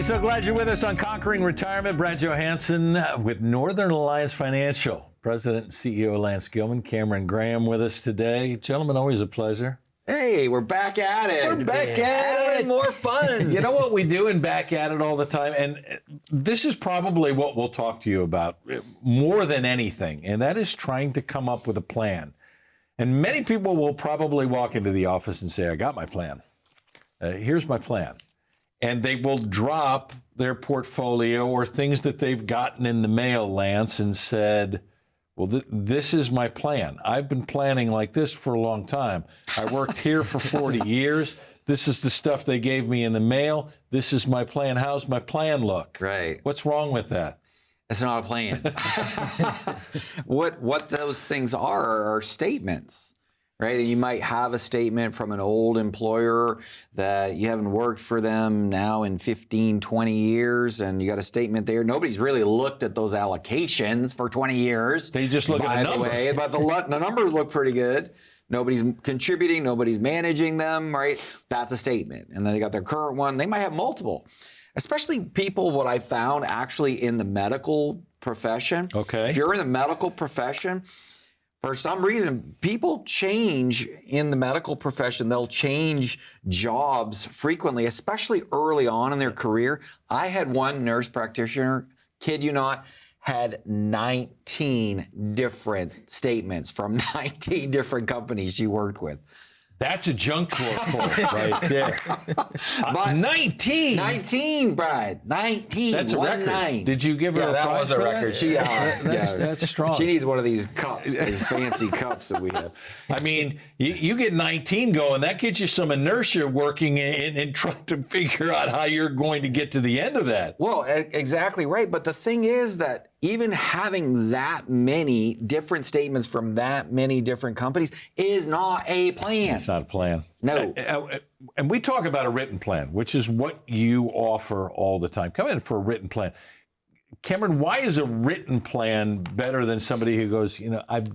So glad you're with us on Conquering Retirement. Brad Johansen with Northern Alliance Financial. President and CEO Lance Gilman, Cameron Graham with us today. Gentlemen, always a pleasure. Hey, we're back at it. We're back at Having it. more fun. You know what we do in back at it all the time? And this is probably what we'll talk to you about more than anything, and that is trying to come up with a plan. And many people will probably walk into the office and say, I got my plan. Here's my plan. And they will drop their portfolio or things that they've gotten in the mail, Lance, and said, well, this is my plan. I've been planning like this for a long time. I worked here for 40 years. This is the stuff they gave me in the mail. This is my plan. How's my plan look? Right. What's wrong with that? It's not a plan. What those things are statements, right? And you might have a statement from an old employer that you haven't worked for them now in 15, 20 years, and you got a statement there. Nobody's really looked at those allocations for 20 years. They just look at the number. Way, but the numbers look pretty good. Nobody's contributing, nobody's managing them, right? That's a statement. And then they got their current one. They might have multiple. Especially people, what I found actually in the medical profession. Okay. If you're in the medical profession, for some reason, people change in the medical profession. They'll change jobs frequently, especially early on in their career. I had one nurse practitioner, kid you not, had 19 different statements from 19 different companies she worked with. That's a junk drawer full right there. 19? 19, Brad. 19. That's a record. 9. Did you give her a that prize was a for record. that? That's strong. She needs one of these cups, these fancy cups that we have. I mean, you get 19 going, that gets you some inertia working and trying to figure out how you're going to get to the end of that. Well, exactly right. But the thing is that even having that many different statements from that many different companies is not a plan. It's not a plan. No. And we talk about a written plan, which is what you offer all the time. Come in for a written plan. Cameron, why is a written plan better than somebody who goes, you know, I've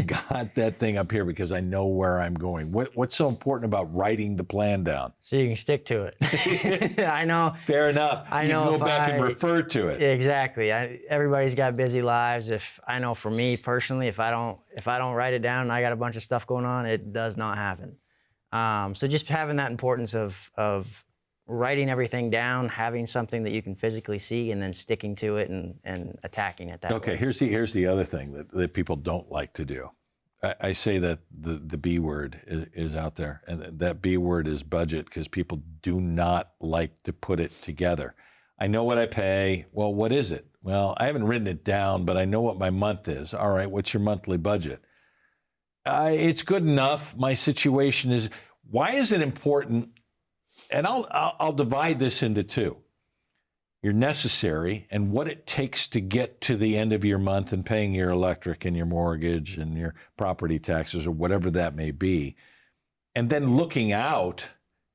got that thing up here because I know where I'm going? What's so important about writing the plan down? So you can stick to it. I know. Fair enough. I you know. Can go back and refer to it. Exactly. Everybody's got busy lives. If I know for me personally, if I don't write it down and I got a bunch of stuff going on, it does not happen. So just having that importance of writing everything down, having something that you can physically see, and then sticking to it and attacking it that way. Okay, here's the other thing that people don't like to do. I say that the B word is out there, and that B word is budget, because people do not like to put it together. I know what I pay. Well, what is it? Well, I haven't written it down, but I know what my month is. All right, what's your monthly budget? It's good enough. My situation is, why is it important? And I'll divide this into two. Your necessary and what it takes to get to the end of your month and paying your electric and your mortgage and your property taxes or whatever that may be. And then looking out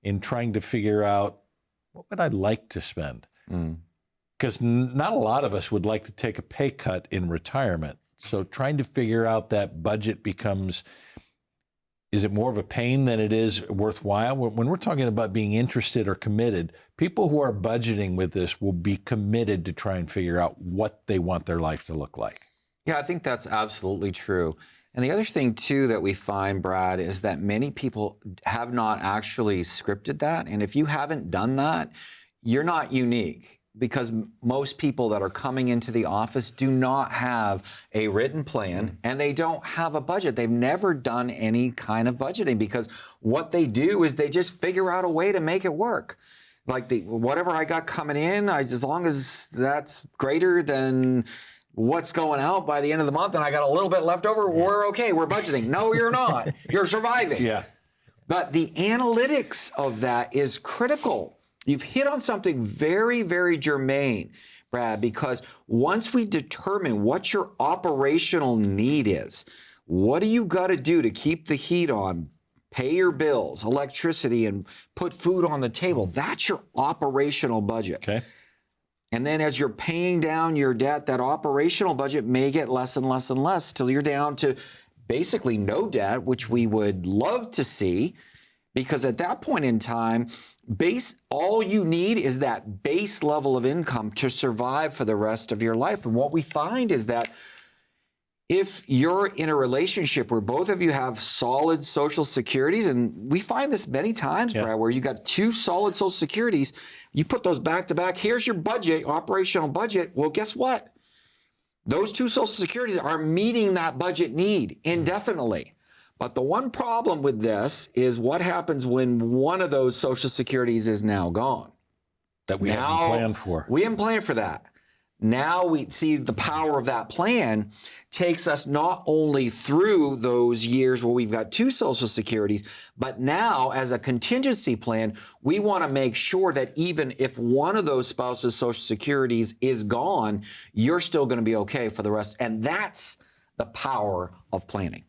and trying to figure out, what would I like to spend? Because not a lot of us would like to take a pay cut in retirement. So trying to figure out that budget becomes, is it more of a pain than it is worthwhile? When we're talking about being interested or committed, people who are budgeting with this will be committed to try and figure out what they want their life to look like. Yeah, I think that's absolutely true. And the other thing, too, that we find, Brad, is that many people have not actually scripted that. And if you haven't done that, you're not unique, because most people that are coming into the office do not have a written plan and they don't have a budget. They've never done any kind of budgeting, because what they do is they just figure out a way to make it work. Like whatever I got coming in, as long as that's greater than what's going out by the end of the month and I got a little bit left over, we're okay, we're budgeting. No, you're not. You're surviving. Yeah. But the analytics of that is critical. You've hit on something very, very germane, Brad, because once we determine what your operational need is, what do you got to do to keep the heat on, pay your bills, electricity, and put food on the table? That's your operational budget. Okay. And then as you're paying down your debt, that operational budget may get less and less and less till you're down to basically no debt, which we would love to see. Because at that point in time, All you need is that base level of income to survive for the rest of your life. And what we find is that if you're in a relationship where both of you have solid social securities, and we find this many times, Brad, where you got two solid social securities, you put those back to back, here's your budget, operational budget. Well, guess what? Those two social securities are meeting that budget need indefinitely. But the one problem with this is what happens when one of those social securities is now gone. That we haven't planned for. We haven't planned for that. Now we see the power of that plan takes us not only through those years where we've got two social securities, but now as a contingency plan, we want to make sure that even if one of those spouses' social securities is gone, you're still going to be okay for the rest. And that's the power of planning.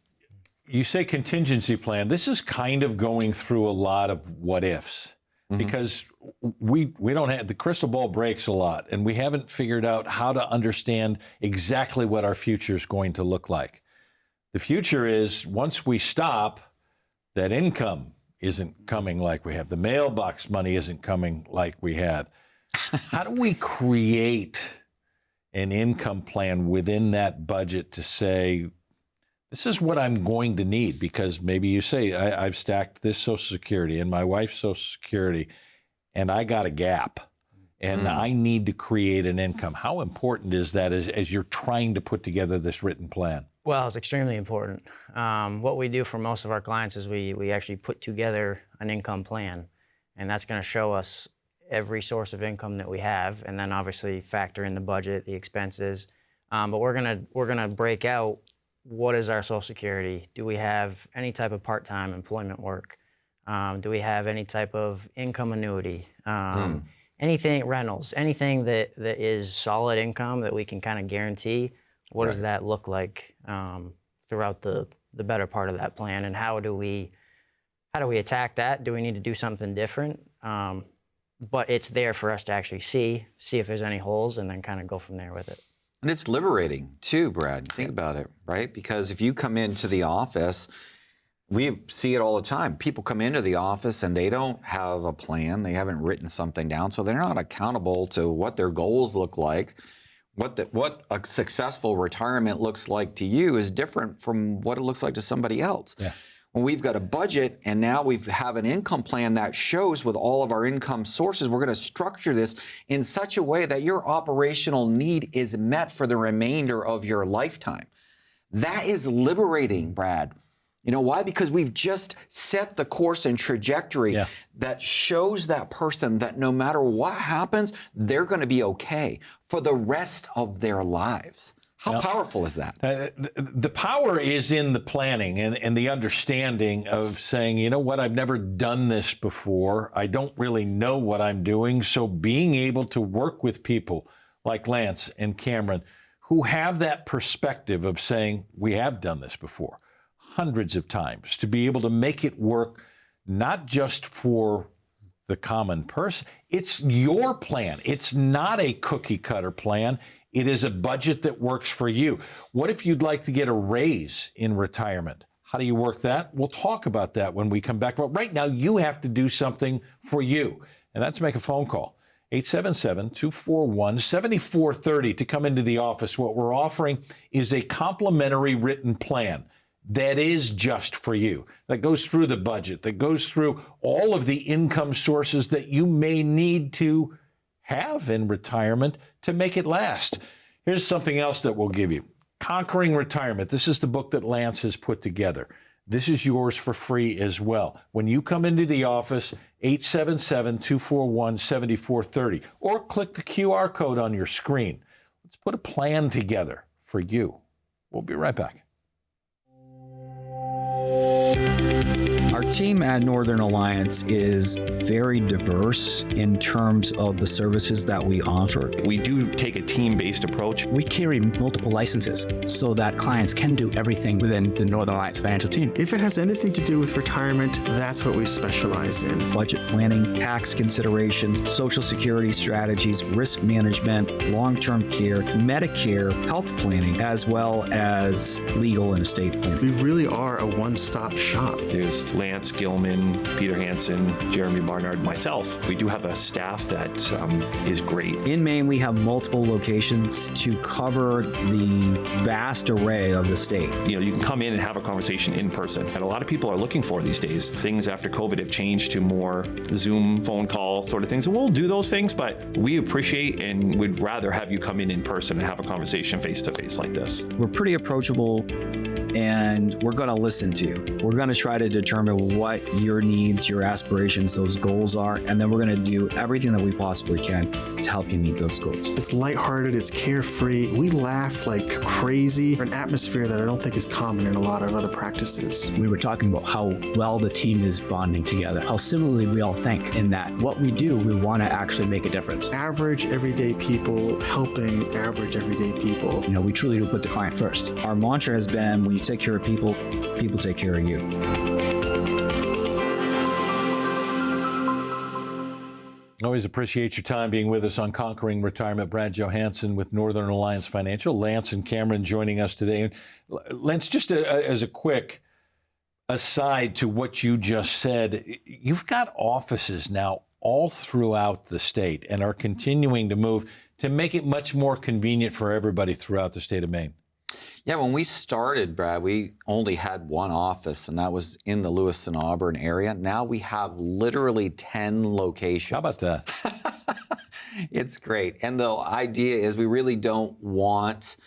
You say contingency plan. This is kind of going through a lot of what ifs. Because we don't have, the crystal ball breaks a lot, and we haven't figured out how to understand exactly what our future is going to look like. The future is, once we stop, that income isn't coming like we have. The mailbox money isn't coming like we had. How do we create an income plan within that budget to say, this is what I'm going to need? Because maybe you say, I've stacked this Social Security and my wife's Social Security, and I got a gap, and I need to create an income. How important is that as you're trying to put together this written plan? Well, it's extremely important. What we do for most of our clients is we actually put together an income plan, and that's going to show us every source of income that we have, and then obviously factor in the budget, the expenses. But we're gonna break out, what is our Social Security? Do we have any type of part-time employment work? Do we have any type of income annuity? Anything, rentals, anything that is solid income that we can kind of guarantee? What does that look like throughout the better part of that plan? And how do we attack that? Do we need to do something different? But it's there for us to actually see if there's any holes, and then kind of go from there with it. And it's liberating too, Brad. Think about it, right? Because if you come into the office, we see it all the time. People come into the office and they don't have a plan. They haven't written something down, so they're not accountable to what their goals look like. What a successful retirement looks like to you is different from what it looks like to somebody else. Yeah. When we've got a budget and now we have an income plan that shows with all of our income sources, we're going to structure this in such a way that your operational need is met for the remainder of your lifetime. That is liberating, Brad. You know why? Because we've just set the course and trajectory that shows that person that no matter what happens, they're going to be okay for the rest of their lives. How powerful is that? The power is in the planning and the understanding of saying, you know what, I've never done this before. I don't really know what I'm doing. So being able to work with people like Lance and Cameron who have that perspective of saying, we have done this before hundreds of times, to be able to make it work, not just for the common person. It's your plan. It's not a cookie cutter plan. It is a budget that works for you. What if you'd like to get a raise in retirement? How do you work that? We'll talk about that when we come back. But right now, you have to do something for you, and that's make a phone call. 877-241-7430 to come into the office. What we're offering is a complimentary written plan that is just for you, that goes through the budget, that goes through all of the income sources that you may need to have in retirement to make it last. Here's something else that we'll give you. Conquering Retirement. This is the book that Lance has put together. This is yours for free as well. When you come into the office, 877-241-7430, or click the QR code on your screen. Let's put a plan together for you. We'll be right back. Our team at Northern Alliance is very diverse in terms of the services that we offer. We do take a team-based approach. We carry multiple licenses so that clients can do everything within the Northern Alliance financial team. If it has anything to do with retirement, that's what we specialize in. Budget planning, tax considerations, Social Security strategies, risk management, long-term care, Medicare, health planning, as well as legal and estate planning. We really are a one-stop shop. There's Lance, Gilman, Peter Hansen, Jeremy Barnard, myself. We do have a staff that is great. In Maine, we have multiple locations to cover the vast array of the state. You know, you can come in and have a conversation in person. And a lot of people are looking for these days. Things after COVID have changed to more Zoom, phone call sort of things. And we'll do those things, but we appreciate and would rather have you come in person and have a conversation face to face like this. We're pretty approachable, and we're going to listen to you. We're going to try to determine what your needs, your aspirations, those goals are, and then we're going to do everything that we possibly can to help you meet those goals. It's lighthearted, it's carefree. We laugh like crazy. An atmosphere that I don't think is common in a lot of other practices. We were talking about how well the team is bonding together, how similarly we all think in that what we do, we want to actually make a difference. Average everyday people helping average everyday people. You know, we truly do put the client first. Our mantra has been, when you take care of people, people take care of you. Always appreciate your time being with us on Conquering Retirement. Brad Johansen with Northern Alliance Financial. Lance and Cameron joining us today. Lance, just as a quick aside to what you just said, you've got offices now all throughout the state and are continuing to move to make it much more convenient for everybody throughout the state of Maine. Yeah, when we started, Brad, we only had one office, and that was in the Lewiston-Auburn area. Now we have literally 10 locations. How about that? It's great. And the idea is we really don't want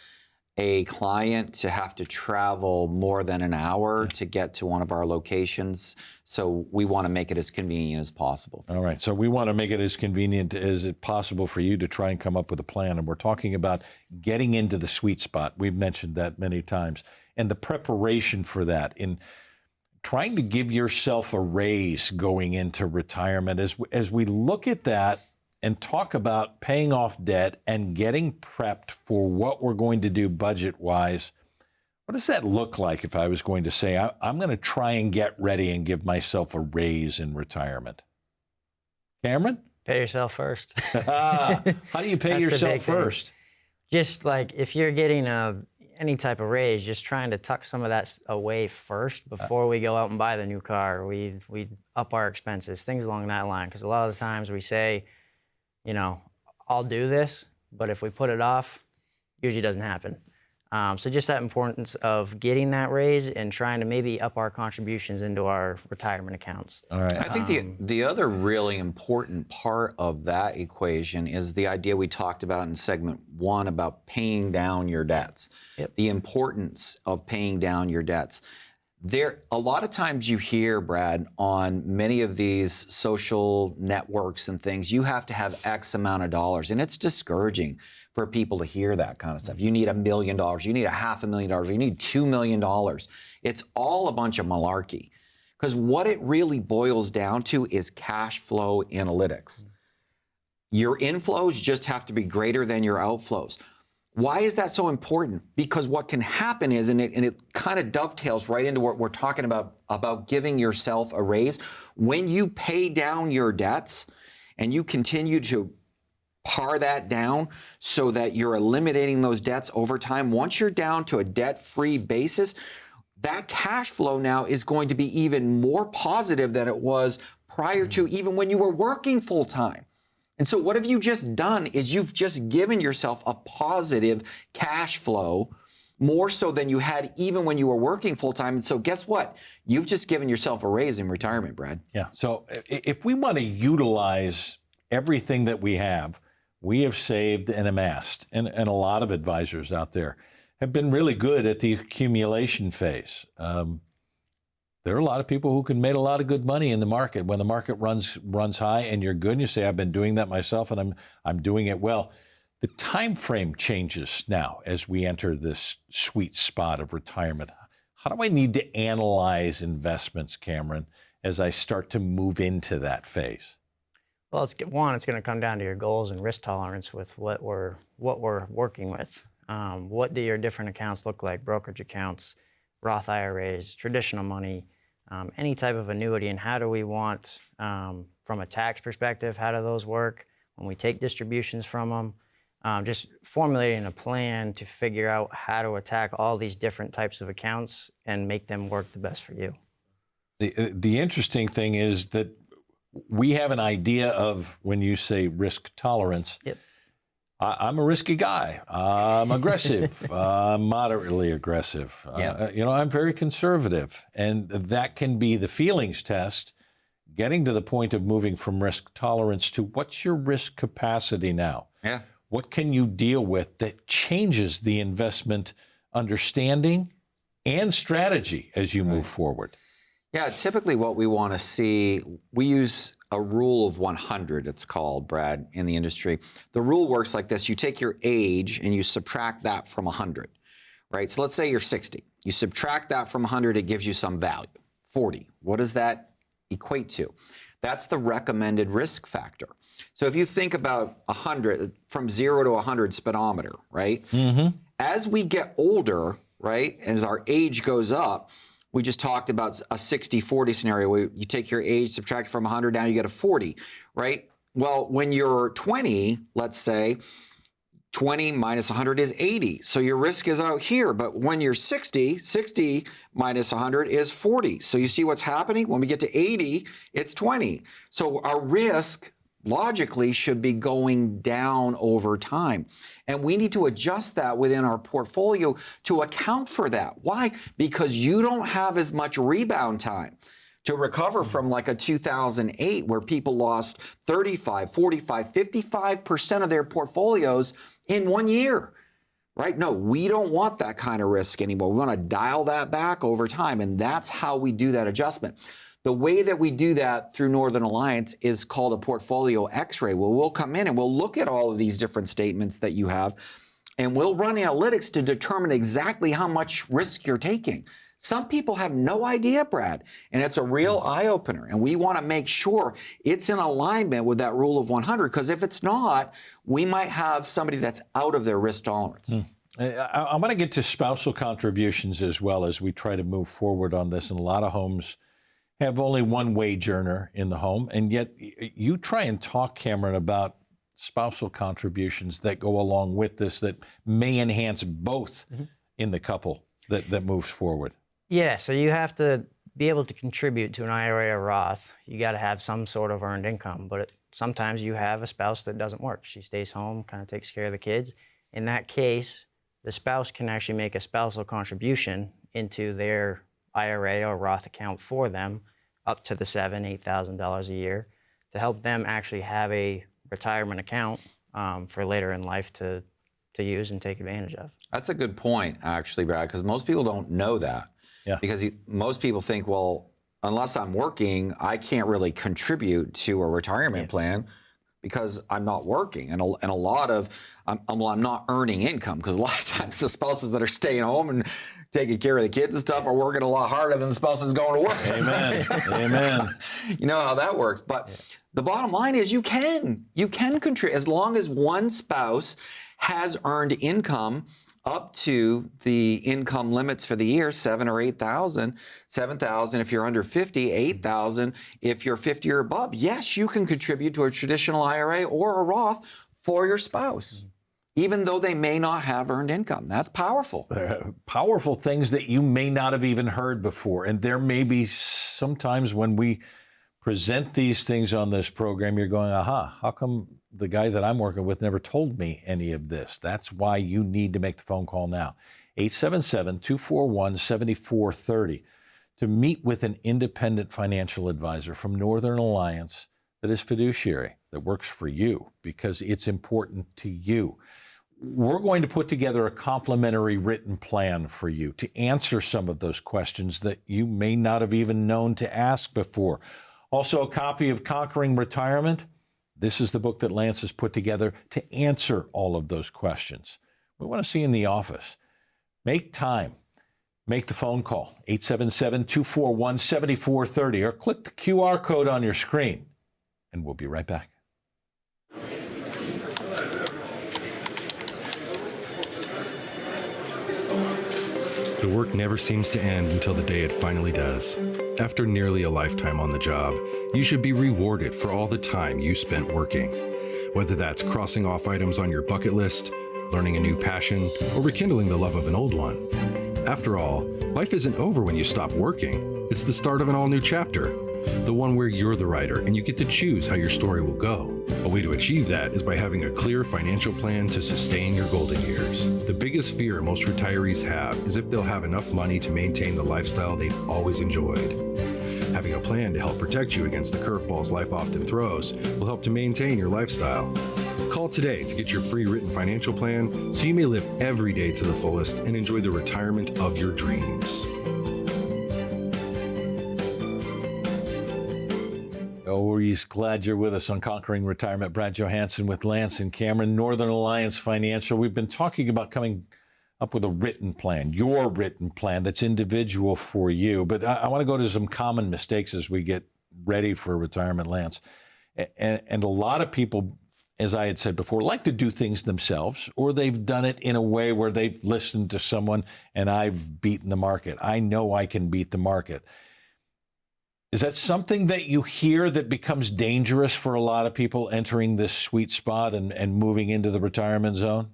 a client to have to travel more than an hour to get to one of our locations. So we want to make it as convenient as possible. All right. So we want to make it as convenient as it possible for you to try and come up with a plan. And we're talking about getting into the sweet spot. We've mentioned that many times. And the preparation for that in trying to give yourself a raise going into retirement. As we look at that and talk about paying off debt and getting prepped for what we're going to do budget-wise, what does that look like if I was going to say, I'm going to try and get ready and give myself a raise in retirement? Cameron? Pay yourself first. How do you pay That's the yourself big thing. first? Just like if you're getting any type of raise, just trying to tuck some of that away first before we go out and buy the new car. We up our expenses, things along that line. Because a lot of the times we say, you know, I'll do this, but if we put it off, usually doesn't happen. So just that importance of getting that raise and trying to maybe up our contributions into our retirement accounts. All right. I think the other really important part of that equation is the idea we talked about in segment 1 about paying down your debts. Yep. The importance of paying down your debts. A lot of times you hear, Brad, on many of these social networks and things, you have to have X amount of dollars. And it's discouraging for people to hear that kind of stuff. You need $1 million, you need $500,000, you need $2 million. It's all a bunch of malarkey. Because what it really boils down to is cash flow analytics. Your inflows just have to be greater than your outflows. Why is that so important? Because what can happen is, and it kind of dovetails right into what we're talking about giving yourself a raise. When you pay down your debts and you continue to par that down so that you're eliminating those debts over time, once you're down to a debt-free basis, that cash flow now is going to be even more positive than it was prior to even when you were working full-time. And so what have you just done is you've just given yourself a positive cash flow, more so than you had even when you were working full-time. And so guess what? You've just given yourself a raise in retirement, Brad. Yeah. So if we want to utilize everything that we have saved and amassed, and a lot of advisors out there have been really good at the accumulation phase. There are a lot of people who can make a lot of good money in the market when the market runs high and you're good and you say, I've been doing that myself and I'm doing it well. The time frame changes now as we enter this sweet spot of retirement. How do I need to analyze investments, Cameron, as I start to move into that phase? Well, it's going to come down to your goals and risk tolerance with what we're working with. What do your different accounts look like? Brokerage accounts, Roth IRAs, traditional money, any type of annuity, and how do we want, from a tax perspective, how do those work when we take distributions from them? Just formulating a plan to figure out how to attack all these different types of accounts and make them work the best for you. The interesting thing is that we have an idea of when you say risk tolerance. Yep. I'm a risky guy. I'm aggressive. I'm moderately aggressive. Yeah. I'm very conservative. And that can be the feelings test, getting to the point of moving from risk tolerance to what's your risk capacity now? Yeah. What can you deal with that changes the investment understanding and strategy as you move forward? Yeah, typically what we want to see, we use a rule of 100, it's called, Brad, in the industry. The rule works like this. You take your age and you subtract that from 100, right? So let's say you're 60. You subtract that from 100, it gives you some value, 40. What does that equate to? That's the recommended risk factor. So if you think about 100, from 0 to 100 speedometer, right? Mm-hmm. As we get older, right, as our age goes up, we just talked about a 60-40 scenario where you take your age, subtract it from 100, now you get a 40, right? Well, when you're 20, let's say, 20 minus 100 is 80. So your risk is out here. But when you're 60, 60 minus 100 is 40. So you see what's happening? When we get to 80, it's 20. So our risk logically should be going down over time. And we need to adjust that within our portfolio to account for that. Why? Because you don't have as much rebound time to recover from like a 2008 where people lost 35, 45, 55% of their portfolios in 1 year. Right? No, we don't want that kind of risk anymore. We want to dial that back over time. And that's how we do that adjustment. The way that we do that through Northern Alliance is called a portfolio x-ray. Well, we'll come in and we'll look at all of these different statements that you have, and we'll run analytics to determine exactly how much risk you're taking. Some people have no idea, Brad, and it's a real eye-opener. And we want to make sure it's in alignment with that rule of 100, because if it's not, we might have somebody that's out of their risk tolerance. I'm going to get to spousal contributions as well as we try to move forward on this. And a lot of homes have only one wage earner in the home, and yet you try and talk, Cameron, about spousal contributions that go along with this that may enhance both in the couple that moves forward. Yeah, so you have to be able to contribute to an IRA or Roth. You got to have some sort of earned income, but sometimes you have a spouse that doesn't work. She stays home, kind of takes care of the kids. In that case, the spouse can actually make a spousal contribution into their IRA or Roth account for them up to the $7,000, $8,000 a year to help them actually have a retirement account for later in life to use and take advantage of. That's a good point, actually, Brad, because most people don't know that. Yeah. Because most people think, well, unless I'm working, I can't really contribute to a retirement plan because I'm not working. And a lot of, I'm not earning income, because a lot of times the spouses that are staying home and taking care of the kids and stuff are working a lot harder than the spouses going to work. Amen. Amen. You know how that works. But the bottom line is you can contribute as long as one spouse has earned income up to the income limits for the year, 7,000 or 8,000, 7,000 if you're under 50, 8,000 if you're 50 or above. Yes, you can contribute to a traditional IRA or a Roth for your spouse, even though they may not have earned income. That's powerful. Powerful things that you may not have even heard before. And there may be sometimes when we present these things on this program, you're going, aha, how come the guy that I'm working with never told me any of this? That's why you need to make the phone call now. 877-241-7430 to meet with an independent financial advisor from Northern Alliance that is fiduciary, that works for you because it's important to you. We're going to put together a complimentary written plan for you to answer some of those questions that you may not have even known to ask before. Also, a copy of Conquering Retirement. This is the book that Lance has put together to answer all of those questions. We want to see you in the office. Make time. Make the phone call, 877-241-7430, or click the QR code on your screen, and we'll be right back. The work never seems to end until the day it finally does. After nearly a lifetime on the job, you should be rewarded for all the time you spent working. Whether that's crossing off items on your bucket list, learning a new passion, or rekindling the love of an old one. After all, life isn't over when you stop working. It's the start of an all-new chapter, the one where you're the writer and you get to choose how your story will go. A way to achieve that is by having a clear financial plan to sustain your golden years. The biggest fear most retirees have is if they'll have enough money to maintain the lifestyle they've always enjoyed. Having a plan to help protect you against the curveballs life often throws will help to maintain your lifestyle. Call today to get your free written financial plan so you may live every day to the fullest and enjoy the retirement of your dreams. We're glad you're with us on Conquering Retirement. Brad Johansen with Lance and Cameron, Northern Alliance Financial. We've been talking about coming up with a written plan, your written plan that's individual for you. But I want to go to some common mistakes as we get ready for retirement, Lance. And a lot of people, as I had said before, like to do things themselves, or they've done it in a way where they've listened to someone and I've beaten the market. I know I can beat the market. Is that something that you hear that becomes dangerous for a lot of people entering this sweet spot and moving into the retirement zone?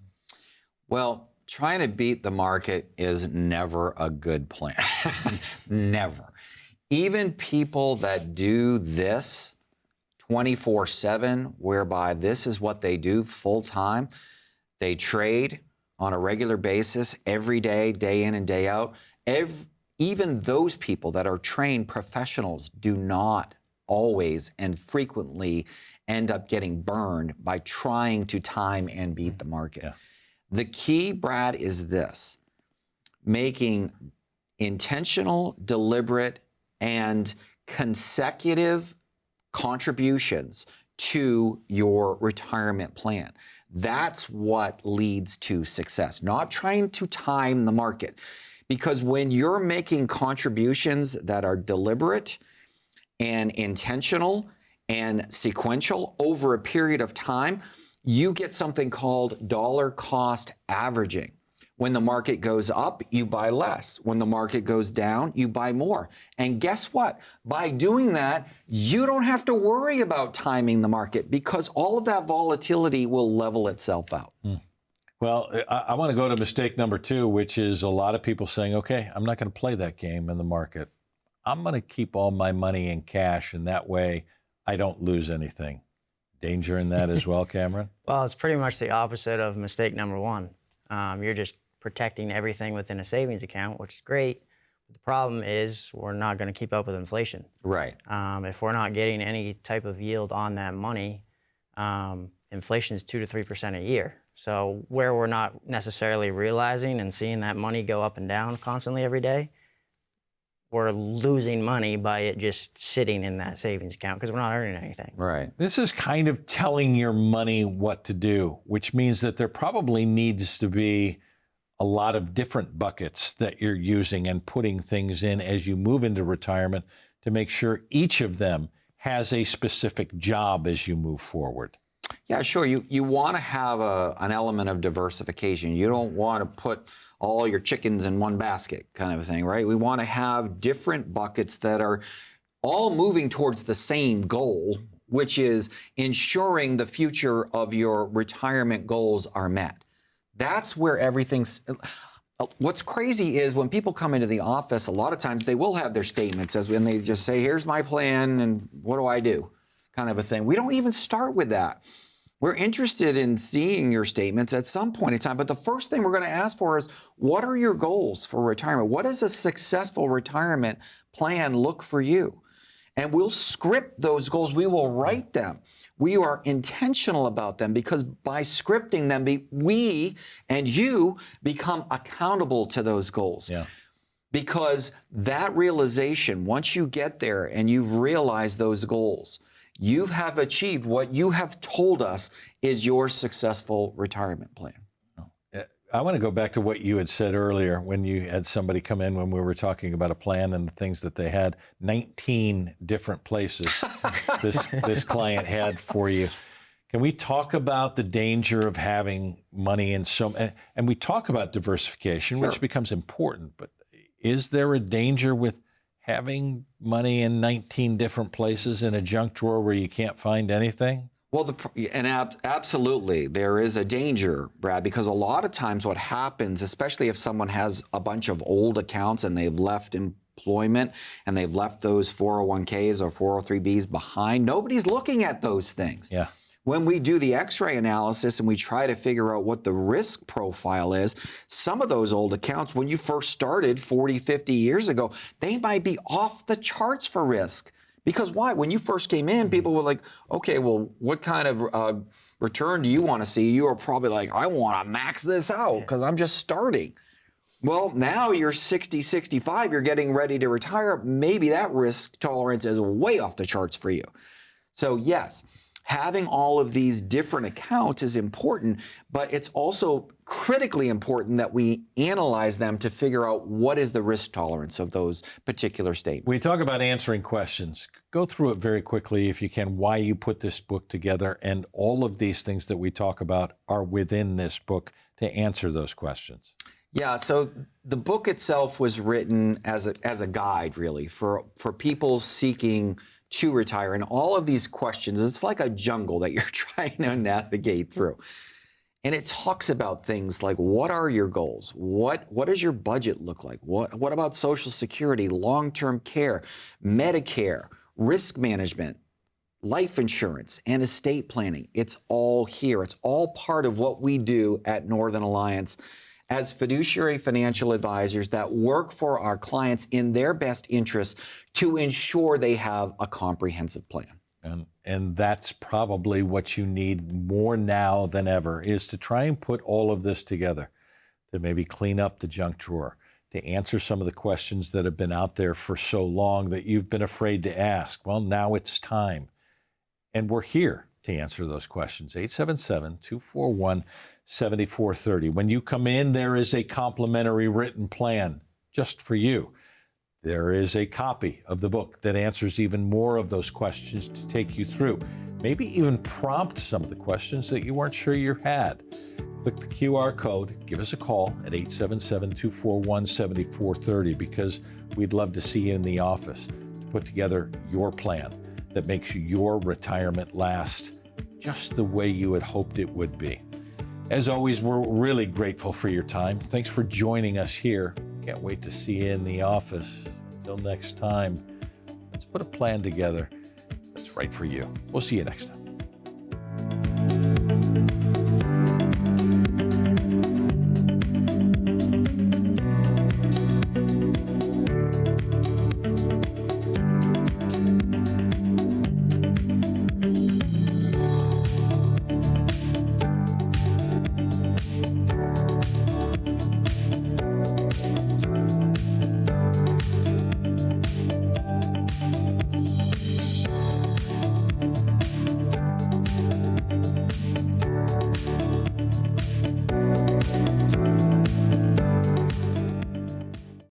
Well, trying to beat the market is never a good plan. Never. Even people that do this 24/7, whereby this is what they do full time, they trade on a regular basis every day, day in and day out. Even those people that are trained professionals do not always and frequently end up getting burned by trying to time and beat the market. Yeah. The key, Brad, is this: making intentional, deliberate, and consecutive contributions to your retirement plan. That's what leads to success, not trying to time the market. Because when you're making contributions that are deliberate and intentional and sequential over a period of time, you get something called dollar cost averaging. When the market goes up, you buy less. When the market goes down, you buy more. And guess what? By doing that, you don't have to worry about timing the market because all of that volatility will level itself out. Well, I want to go to mistake number 2, which is a lot of people saying, okay, I'm not going to play that game in the market. I'm going to keep all my money in cash, and that way I don't lose anything. Danger in that as well, Cameron? Well, it's pretty much the opposite of mistake number 1. You're just protecting everything within a savings account, which is great. The problem is we're not going to keep up with inflation. Right. If we're not getting any type of yield on that money, inflation is 2 to 3% a year. So where we're not necessarily realizing and seeing that money go up and down constantly every day, we're losing money by it just sitting in that savings account because we're not earning anything. Right. This is kind of telling your money what to do, which means that there probably needs to be a lot of different buckets that you're using and putting things in as you move into retirement to make sure each of them has a specific job as you move forward. Yeah, sure. You want to have an element of diversification. You don't want to put all your chickens in one basket kind of a thing, right? We want to have different buckets that are all moving towards the same goal, which is ensuring the future of your retirement goals are met. That's where everything's... What's crazy is when people come into the office, a lot of times they will have their statements and they just say, here's my plan and what do I do? Kind of a thing. We don't even start with that. We're interested in seeing your statements at some point in time, but the first thing we're going to ask for is, what are your goals for retirement? What does a successful retirement plan look for you? And we'll script those goals. We will write them. We are intentional about them because by scripting them, we and you become accountable to those goals. Yeah. Because that realization, once you get there and you've realized those goals, you have achieved what you have told us is your successful retirement plan. I want to go back to what you had said earlier when you had somebody come in when we were talking about a plan and the things that they had. 19 different places this client had for you. Can we talk about the danger of having money in and we talk about diversification, Sure. which becomes important, but is there a danger with having money in 19 different places in a junk drawer where you can't find anything? Well, absolutely, there is a danger, Brad, because a lot of times what happens, especially if someone has a bunch of old accounts and they've left in employment and they've left those 401ks or 403bs behind. Nobody's looking at those things. Yeah. When we do the x-ray analysis and we try to figure out what the risk profile is, some of those old accounts, when you first started 40, 50 years ago, they might be off the charts for risk. Because why? When you first came in, people were like, okay, well, what kind of return do you want to see? You were probably like, I want to max this out because I'm just starting. Well, now you're 60, 65, you're getting ready to retire. Maybe that risk tolerance is way off the charts for you. So yes, having all of these different accounts is important, but it's also critically important that we analyze them to figure out what is the risk tolerance of those particular statements. We talk about answering questions. Go through it very quickly if you can, why you put this book together, and all of these things that we talk about are within this book to answer those questions. Yeah, so the book itself was written as a guide, really, for people seeking to retire. And all of these questions, it's like a jungle that you're trying to navigate through. And it talks about things like, what are your goals? What does your budget look like? What about Social Security, long-term care, Medicare, risk management, life insurance, and estate planning? It's all here. It's all part of what we do at Northern Alliance as fiduciary financial advisors that work for our clients in their best interests to ensure they have a comprehensive plan. And that's probably what you need more now than ever, is to try and put all of this together, to maybe clean up the junk drawer, to answer some of the questions that have been out there for so long that you've been afraid to ask. Well, now it's time. And we're here to answer those questions. 877-241-7430. When you come in, there is a complimentary written plan just for you. There is a copy of the book that answers even more of those questions to take you through, maybe even prompt some of the questions that you weren't sure you had. Click the QR code, give us a call at 877-241-7430, because we'd love to see you in the office to put together your plan that makes your retirement last just the way you had hoped it would be. As always, we're really grateful for your time. Thanks for joining us here. Can't wait to see you in the office. Until next time, let's put a plan together that's right for you. We'll see you next time.